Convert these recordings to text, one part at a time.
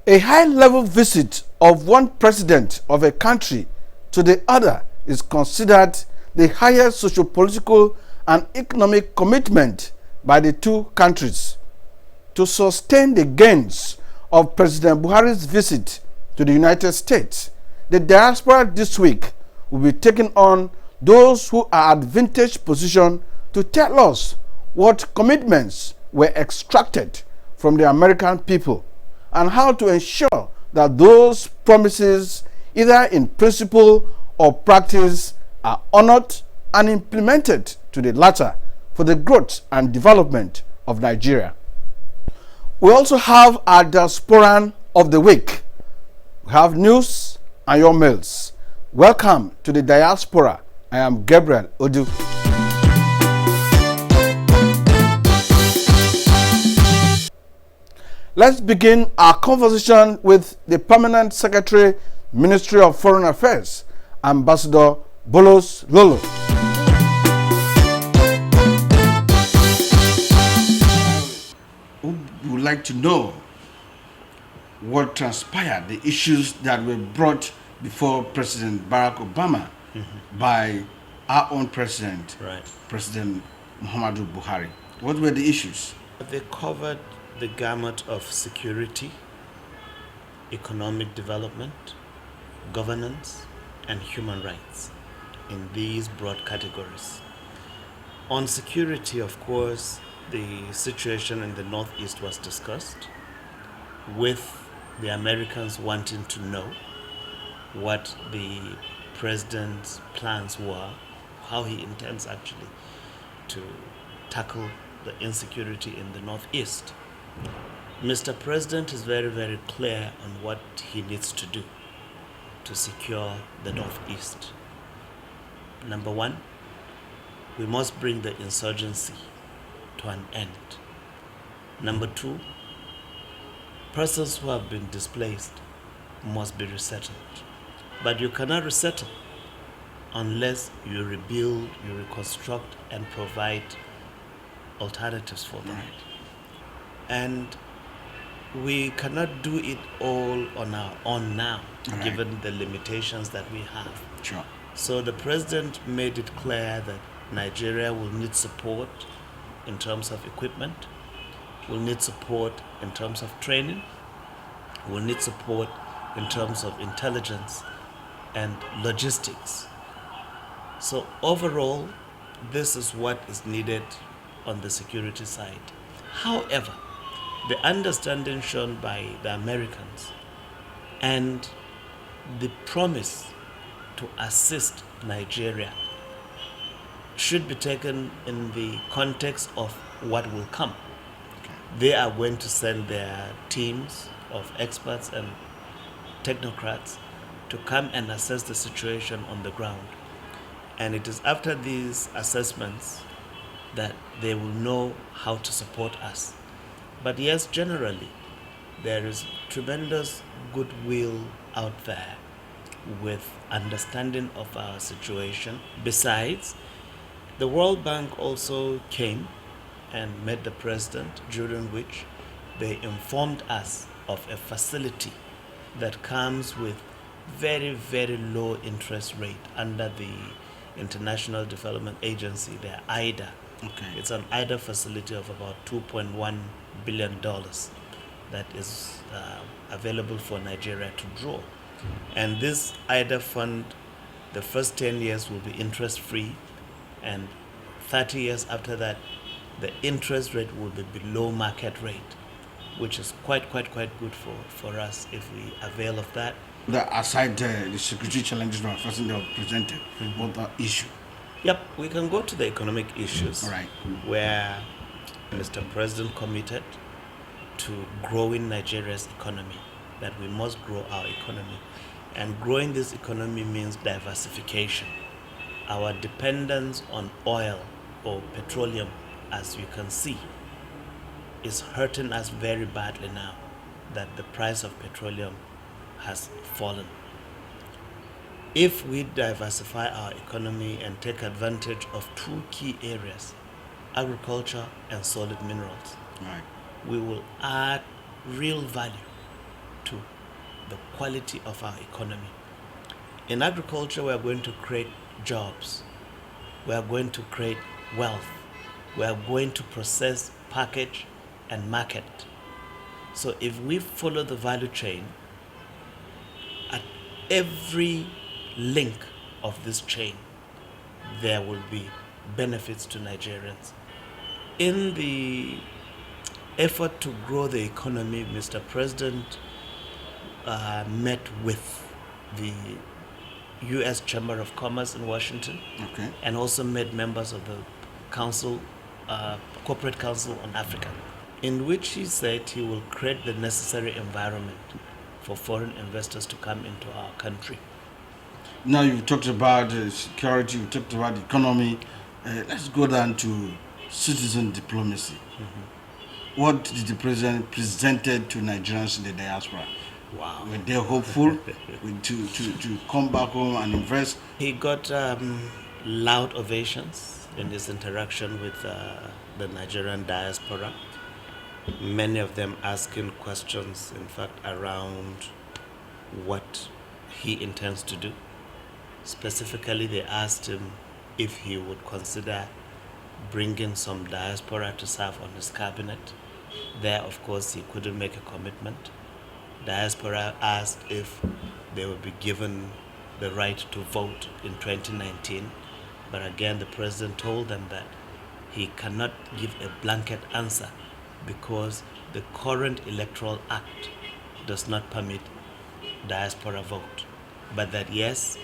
A high-level visit of one president of a country to the other is considered the highest socio-political and economic commitment by the two countries. To sustain the gains of President Buhari's visit to the United States, the diaspora this week will be taking on those who are advantaged position to tell us what commitments were extracted from the American people and how to ensure that those promises, either in principle or practice, are honored and implemented to the latter for the growth and development of Nigeria. We also have our diasporan of the week. We have news and your mails. Welcome to the Diaspora. I am Gabriel Odu. Let's begin our conversation with the Permanent Secretary, Ministry of Foreign Affairs, Ambassador Bolos Lolo. We would like to know what transpired, the issues that were brought before President Barack Obama by our own president, President Muhammadu Buhari. What were the issues? They covered the gamut of security, economic development, governance, and human rights in these broad categories. On security, of course, the situation in the Northeast was discussed, with the Americans wanting to know what the president's plans were, how he intends actually to tackle the insecurity in the Northeast. Mr. President is very, very clear on what he needs to do to secure the Northeast. Number one, we must bring the insurgency to an end. Number two, persons who have been displaced must be resettled. But you cannot resettle unless you rebuild, you reconstruct, and provide alternatives for them. Right. And we cannot do it all on our own now, given the limitations that we have. Sure. So the president made it clear that Nigeria will need support in terms of equipment, will need support in terms of training, will need support in terms of intelligence and logistics. So overall, this is what is needed on the security side. However, the understanding shown by the Americans and the promise to assist Nigeria should be taken in the context of what will come. Okay. They are going to send their teams of experts and technocrats to come and assess the situation on the ground. And it is after these assessments that they will know how to support us. But yes, generally, there is tremendous goodwill out there with understanding of our situation. Besides, the World Bank also came and met the president, during which they informed us of a facility that comes with very, very low interest rate under the International Development Agency, the IDA. Okay. It's an IDA facility of about $2.1 billion that is available for Nigeria to draw. And this IDA fund, the first 10 years will be interest-free, and 30 years after that, the interest rate will be below market rate, which is quite good for us if we avail of that. Aside the security challenges that were presented, what the issue? Yep, we can go to the economic issues. All right. Where Mr. President committed to growing Nigeria's economy, that we must grow our economy. And growing this economy means diversification. Our dependence on oil or petroleum, as you can see, is hurting us very badly now that the price of petroleum has fallen. If we diversify our economy and take advantage of two key areas, agriculture and solid minerals, we will add real value to the quality of our economy. In agriculture, we are going to create jobs. We are going to create wealth. We are going to process, package, and market. So if we follow the value chain, at every link of this chain, there will be benefits to Nigerians. In the effort to grow the economy, Mr. President met with the U.S. Chamber of Commerce in Washington, Okay. and also met members of the Council, Corporate Council on Africa, in which he said he will create the necessary environment for foreign investors to come into our country. Now you've talked about security, you've talked about the economy. Let's go down to citizen diplomacy. What did the president presented to Nigerians in the diaspora? Wow. Were they hopeful to come back home and invest? He got loud ovations in his interaction with the Nigerian diaspora. Many of them asking questions, in fact, around what he intends to do. Specifically, they asked him if he would consider bringing some diaspora to serve on his cabinet. There, of course, he couldn't make a commitment. Diaspora asked if they would be given the right to vote in 2019, but again, the president told them that he cannot give a blanket answer because the current electoral act does not permit diaspora vote, but that yes,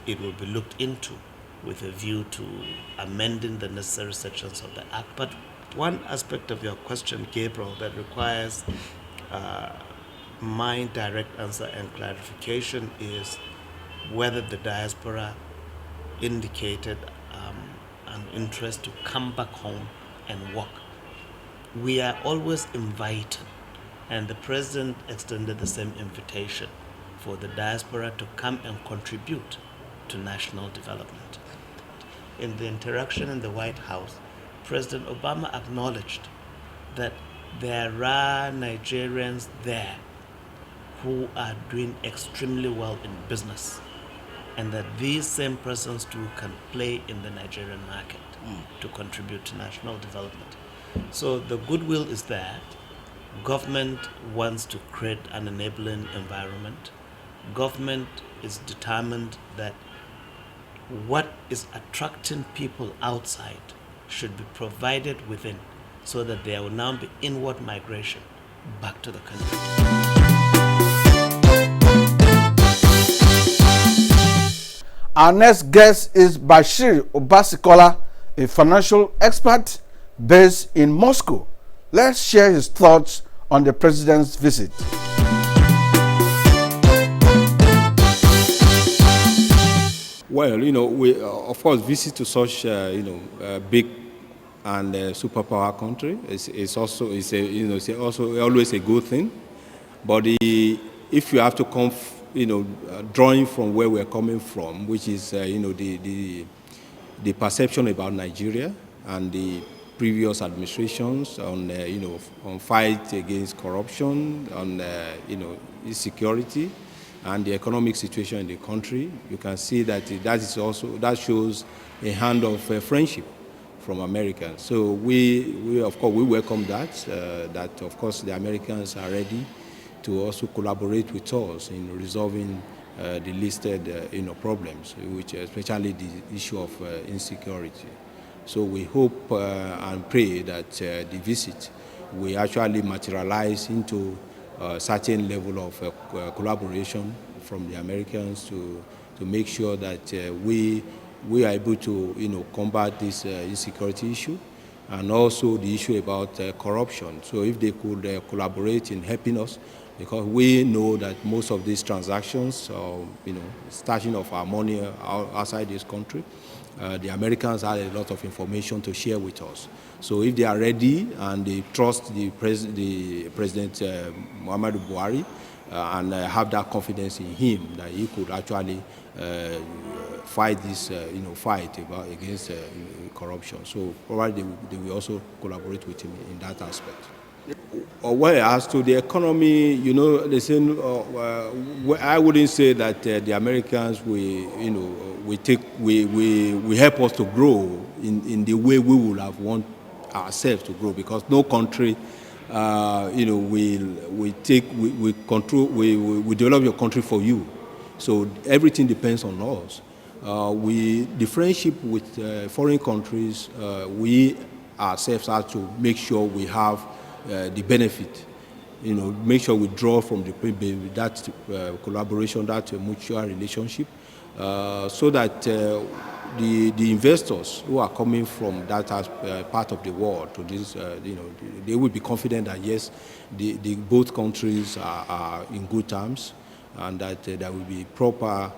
it will be looked into with a view to amending the necessary sections of the act. But one aspect of your question, Gabriel, that requires my direct answer and clarification is whether the diaspora indicated an interest to come back home and work. We are always invited, and the president extended the same invitation for the diaspora to come and contribute to national development. In the interaction in the White House, President Obama acknowledged that there are Nigerians there who are doing extremely well in business, and that these same persons too can play in the Nigerian market to contribute to national development. So the goodwill is there. Government wants to create an enabling environment. Government is determined that what is attracting people outside should be provided within, so that there will now be inward migration back to the country. Our next guest is Bashir Obasikola, a financial expert based in Moscow. Let's share his thoughts on the president's visit. Well, we of course visit to such big and superpower country is also also always a good thing. But if you have to come, drawing from where we're coming from, which is the perception about Nigeria and the previous administrations on on fight against corruption, on insecurity, and the economic situation in the country, you can see that that shows a hand of friendship from Americans. So we of course we welcome that. That of course the Americans are ready to also collaborate with us in resolving the listed problems, which especially the issue of insecurity. So we hope and pray that the visit will actually materialize into a certain level of collaboration from the Americans to make sure that we are able to combat this insecurity issue, and also the issue about corruption. So if they could collaborate in helping us, because we know that most of these transactions, starting of our money outside this country, the Americans have a lot of information to share with us. So if they are ready and they trust the President Muhammadu Buhari and have that confidence in him that he could actually fight this fight against corruption. So probably they will also collaborate with him in that aspect. Well, as to the economy, you know, they say, I wouldn't say that the Americans, we help us to grow in the way we would have want ourselves to grow, because no country, we control, we develop your country for you. So everything depends on us. The friendship with foreign countries, we ourselves have to make sure we have the benefit, make sure we draw from that collaboration, that mutual relationship, so that the investors who are coming from that part of the world to this, they will be confident that yes, both countries are in good terms, and that there will be proper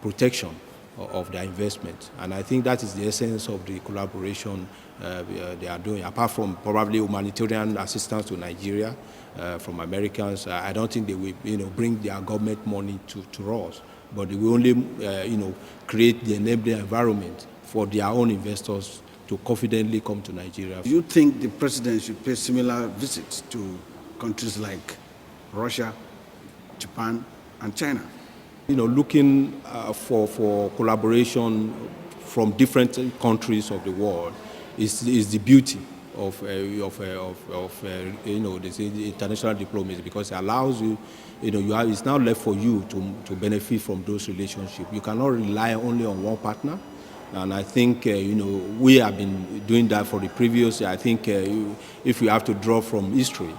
protection of their investment. And I think that is the essence of the collaboration they are doing. Apart from probably humanitarian assistance to Nigeria from Americans, I don't think they will bring their government money to us, but they will only create the enabling environment for their own investors to confidently come to Nigeria. Do you think the president should pay similar visits to countries like Russia, Japan, and China? Looking for collaboration from different countries of the world is the beauty of they say international diplomacy, because it allows you, it's now left for you to benefit from those relationships. You cannot rely only on one partner. And I think, we have been doing that for the previous year. I think if we have to draw from history,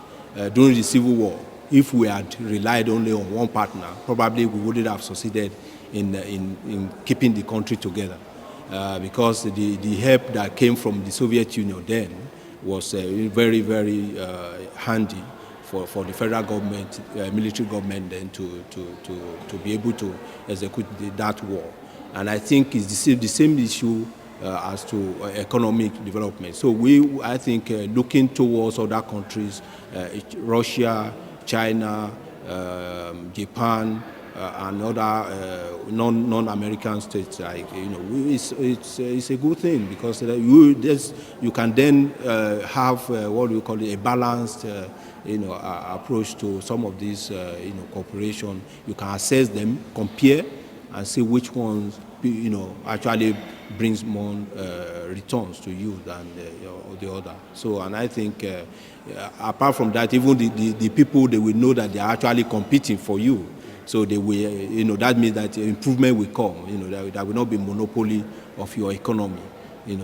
during the Civil War, if we had relied only on one partner, probably we wouldn't have succeeded in keeping the country together. Because the help that came from the Soviet Union then was very, very handy for the federal government, military government then to be able to execute that war. And I think it's the same issue as to economic development. So I think looking towards other countries, Russia, China, Japan, and other non-American states, like it's a good thing, because you can then have what we call a balanced approach to some of these cooperation. You can assess them, compare, and see which ones actually brings more returns to you than the other. So, and I think apart from that, even the people, they will know that they are actually competing for you. So they will, that means that improvement will come. There will not be monopoly of your economy.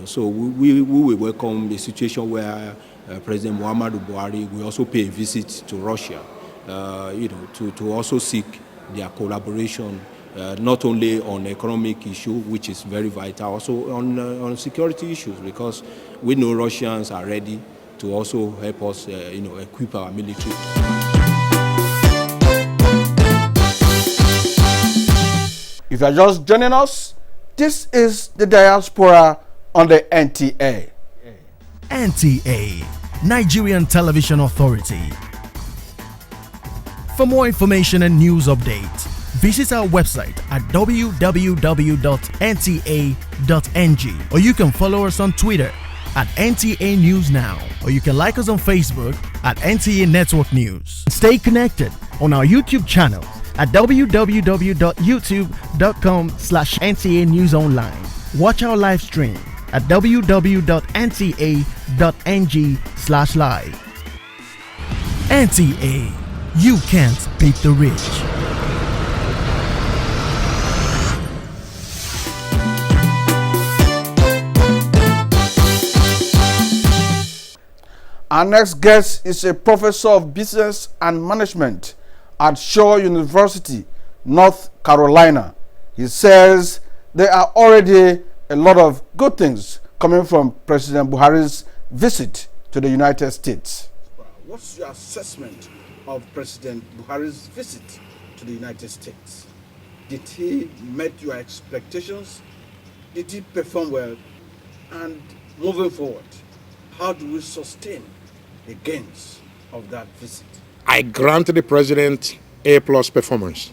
So we will welcome a situation where President Muhammadu Buhari will also pay a visit to Russia, to also seek their collaboration. Not only on economic issue, which is very vital, also on security issues, because we know Russians are ready to also help us, equip our military. If you are just joining us, this is the Diaspora on the NTA. NTA, Nigerian Television Authority. For more information and news updates, visit our website at www.nta.ng, or you can follow us on Twitter at NTA News Now, or you can like us on Facebook at NTA Network News. Stay connected on our YouTube channel at www.youtube.com/NTA News Online. Watch our live stream at www.nta.ng/live. NTA, you can't beat the rich. Our next guest is a professor of business and management at Shaw University, North Carolina. He says there are already a lot of good things coming from President Buhari's visit to the United States. What's your assessment of President Buhari's visit to the United States? Did he meet your expectations? Did he perform well? And moving forward, how do we sustain the gains of that visit? I grant the president A+ performance.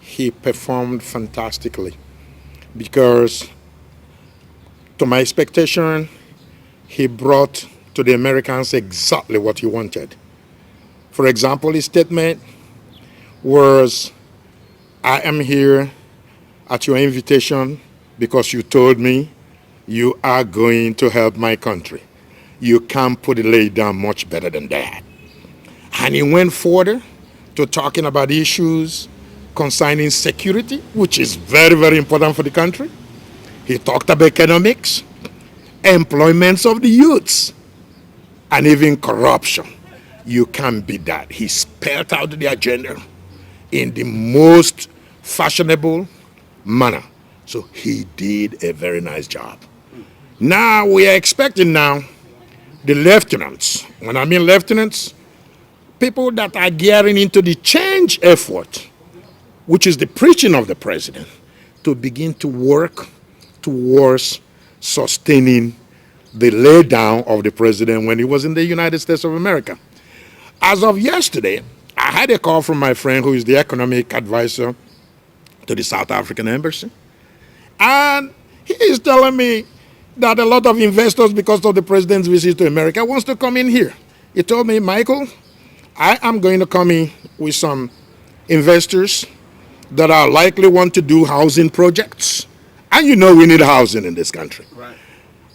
He performed fantastically, because to my expectation, he brought to the Americans exactly what he wanted. For example, his statement was, I am here at your invitation because you told me you are going to help my country. You can't put it laid down much better than that. And he went further to talking about issues concerning security, which is very, very important for the country. He talked about economics, employments of the youths, and even corruption. You can't beat that. He spelled out the agenda in the most fashionable manner. So he did a very nice job. Now we are expecting now the lieutenants. When I mean lieutenants, people that are gearing into the change effort, which is the preaching of the president, to begin to work towards sustaining the laydown of the president when he was in the United States of America. As of yesterday, I had a call from my friend who is the economic advisor to the South African embassy. And he is telling me that a lot of investors, because of the president's visit to America, wants to come in here. He told me, Michael, I am going to come in with some investors that are likely want to do housing projects. And you know we need housing in this country. Right.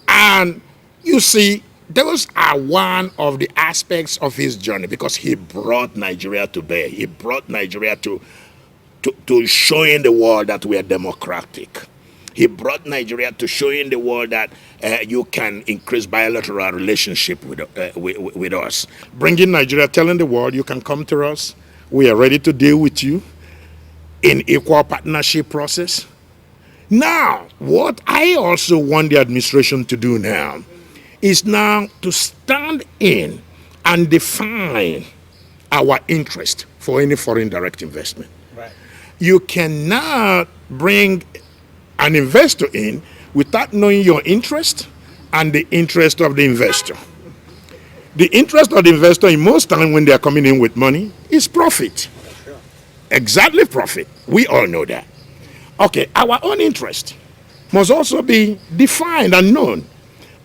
And you see, those are one of the aspects of his journey, because he brought Nigeria to bear. He brought Nigeria to showing the world that we are democratic. He brought Nigeria to showing the world that you can increase bilateral relationship with us. Bringing Nigeria, telling the world you can come to us. We are ready to deal with you in equal partnership process. Now, what I also want the administration to do now is now to stand in and define our interest for any foreign direct investment. Right. You cannot bring an investor in without knowing your interest and the interest of the investor. The interest of the investor in most time when they are coming in with money is profit. Exactly profit. We all know that. Okay, our own interest must also be defined and known.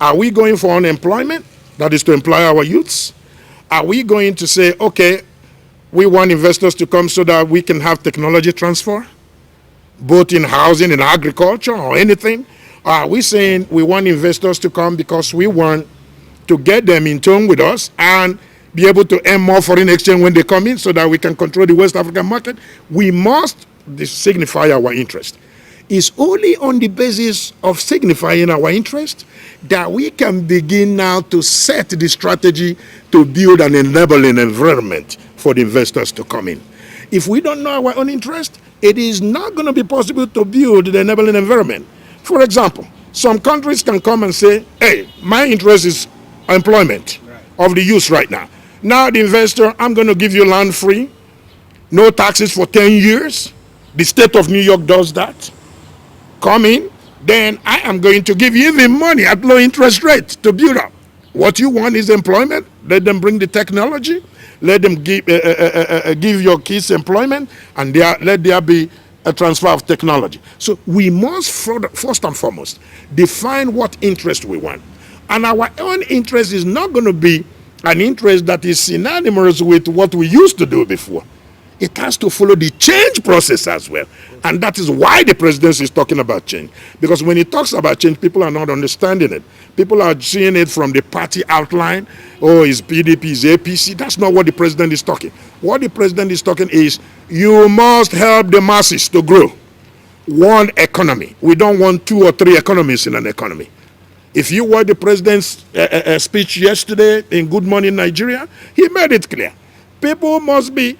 Are we going for unemployment? That is to employ our youths. Are we going to say, okay, we want investors to come so that we can have technology transfer, both in housing and agriculture or anything? Or are we saying we want investors to come because we want to get them in tune with us and be able to earn more foreign exchange when they come in so that we can control the West African market? We must signify our interest. It's only on the basis of signifying our interest that we can begin now to set the strategy to build an enabling environment for the investors to come in. If we don't know our own interest, it is not going to be possible to build the enabling environment. For example, some countries can come and say, hey, my interest is employment of the youth right now. Now the investor, I'm going to give you land free, no taxes for 10 years. The state of New York does that. Come in, then I am going to give you even money at low interest rate to build up. What you want is employment. Let them bring the technology. Let them give your kids employment, and let there be a transfer of technology. So we must first and foremost define what interest we want. And our own interest is not going to be an interest that is synonymous with what we used to do before. It has to follow the change process as well. And that is why the presidency is talking about change. Because when he talks about change, people are not understanding it. People are seeing it from the party outline. Oh, it's PDP, it's APC. That's not what the president is talking. What the president is talking is, you must help the masses to grow. One economy. We don't want 2 or 3 economies in an economy. If you watch the president's speech yesterday in Good Morning Nigeria, he made it clear. People must be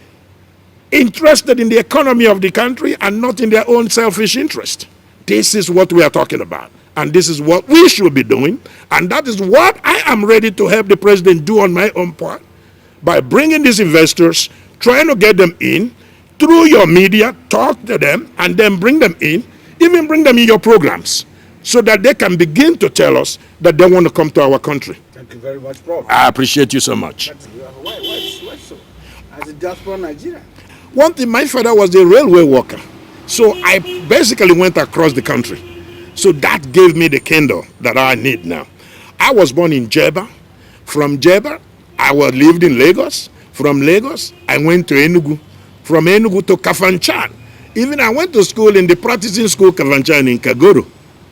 interested in the economy of the country and not in their own selfish interest. This is what we are talking about. And this is what we should be doing. And that is what I am ready to help the president do on my own part, by bringing these investors, trying to get them in through your media, talk to them, and then bring them in, even bring them in your programs, so that they can begin to tell us that they want to come to our country. Thank you very much, Prof. I appreciate you so much. Why so? As a diaspora Nigerian. One thing, my father was a railway worker. So I basically went across the country. So that gave me the candle that I need now. I was born in Jeba. From Jeba, I lived in Lagos. From Lagos, I went to Enugu. From Enugu to Kafanchan. Even I went to school in the practicing school Kafanchan in Kagoro,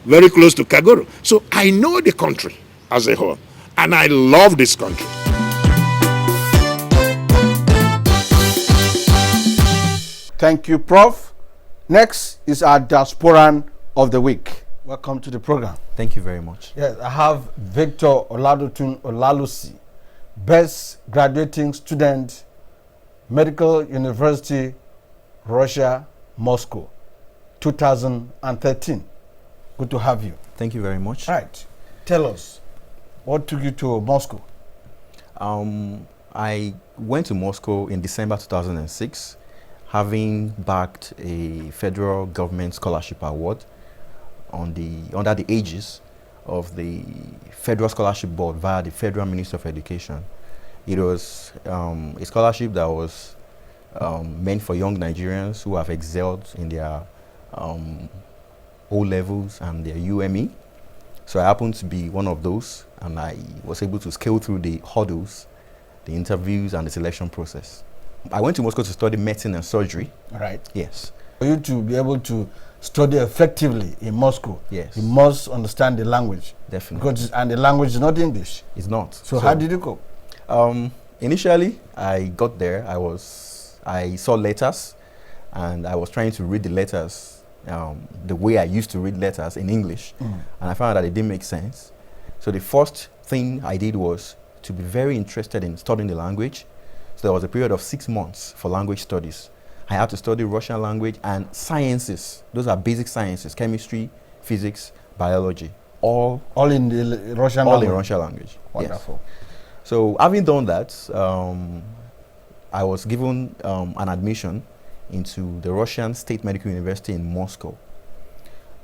very close to Kagoro. So I know the country as a whole, and I love this country. Thank you, Prof. Next is our Diasporan of the Week. Welcome to the program. Thank you very much. Yes, I have Victor Oladotun Olalusi, Best Graduating Student, Medical University, Russia, Moscow, 2013. Good to have you. Thank you very much. Right. Tell us, what took you to Moscow? I went to Moscow in December 2006, having backed a federal government scholarship award under the aegis of the Federal Scholarship Board via the Federal Ministry of Education. It was a scholarship that was meant for young Nigerians who have excelled in their O-levels and their UME. So I happened to be one of those, and I was able to scale through the hurdles, the interviews, and the selection process. I went to Moscow to study medicine and surgery. Right. Yes. For you to be able to study effectively in Moscow, yes, you must understand the language. Definitely. And the language is not English. It's not. So how did you go? Initially, I got there. I saw letters, and I was trying to read the letters the way I used to read letters in English, and I found that it didn't make sense. So the first thing I did was to be very interested in studying the language. So there was a period of 6 months for language studies. I had to study Russian language and sciences. Those are basic sciences: chemistry, physics, biology. All in the Russian language? All in Russian language. Wonderful. Yes. So having done that, I was given an admission into the Russian State Medical University in Moscow.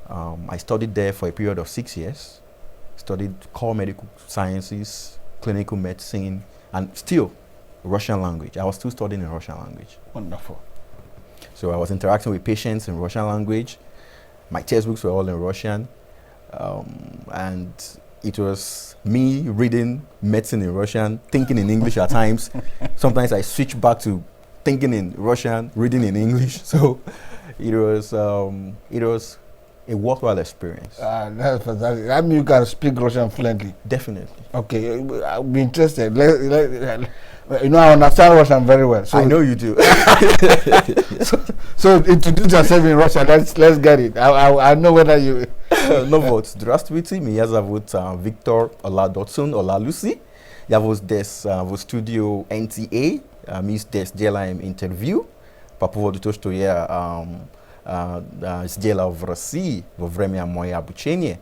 I studied there for a period of 6 years, studied core medical sciences, clinical medicine, and still Russian language. I was still studying in Russian language. Wonderful. So I was interacting with patients in Russian language. My textbooks were all in Russian. And it was me reading medicine in Russian, thinking in English at times. Sometimes I switch back to thinking in Russian, reading in English. So it was a worthwhile experience. That's fantastic. I mean, you can speak Russian fluently. Definitely. Okay, I'll be interested. I understand Russian very well. So I know you do. so introduce yourself in Russian. Let's get it. I know whether you. No вот. Здравствуйте, меня зовут Victor Oladotun Olalusi. Я вот здесь в студию NTA. Мы здесь делаем интервью по поводу того, что я сделал в России во время моего обучения.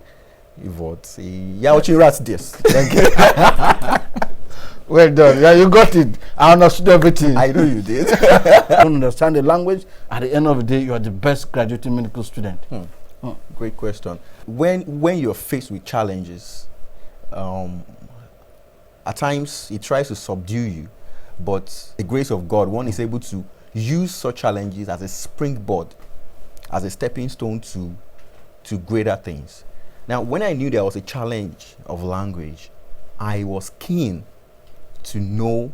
И я очень рад здесь. Well done. Yeah, you got it. I understood everything. I know you did. Don't understand the language. At the end of the day, you are the best graduating medical student. Great question. When you're faced with challenges, at times it tries to subdue you, but the grace of God, one is able to use such challenges as a springboard, as a stepping stone to greater things. Now, when I knew there was a challenge of language, I was keen to know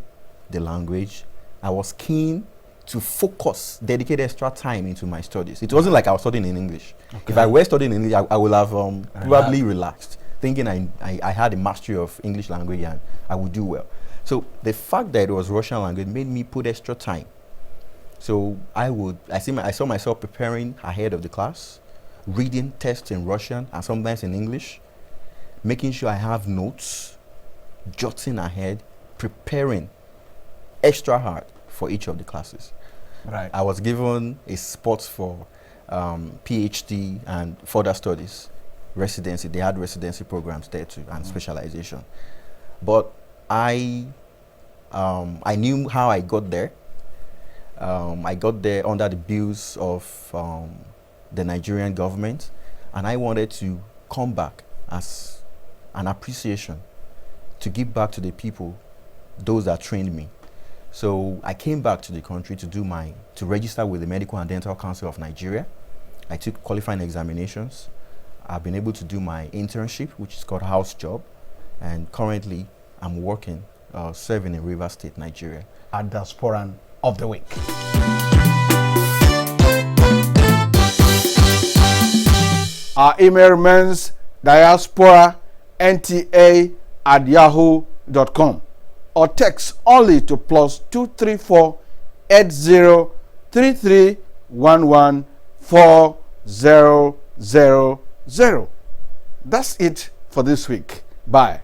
the language. I was keen to focus, dedicate extra time into my studies. It wasn't like I was studying in English. Okay. If I were studying in English, I would have probably relaxed, thinking I had a mastery of English language and I would do well. So the fact that it was Russian language made me put extra time. So I saw myself preparing ahead of the class, reading tests in Russian and sometimes in English, making sure I have notes, jotting ahead, preparing extra hard for each of the classes. Right. I was given a spot for PhD and further studies, residency. They had residency programs there too, and specialization. But I knew how I got there. I got there under the bills of the Nigerian government, and I wanted to come back as an appreciation to give back to the people, those that trained me. So I came back to the country to register with the Medical and Dental Council of Nigeria. I took qualifying examinations. I've been able to do my internship, which is called house job, and currently I'm working, serving in Rivers State, Nigeria. Our Diasporan of the Week. Our email remains diasporanta@yahoo.com, or text only to +234 8033114000. That's it for this week. Bye.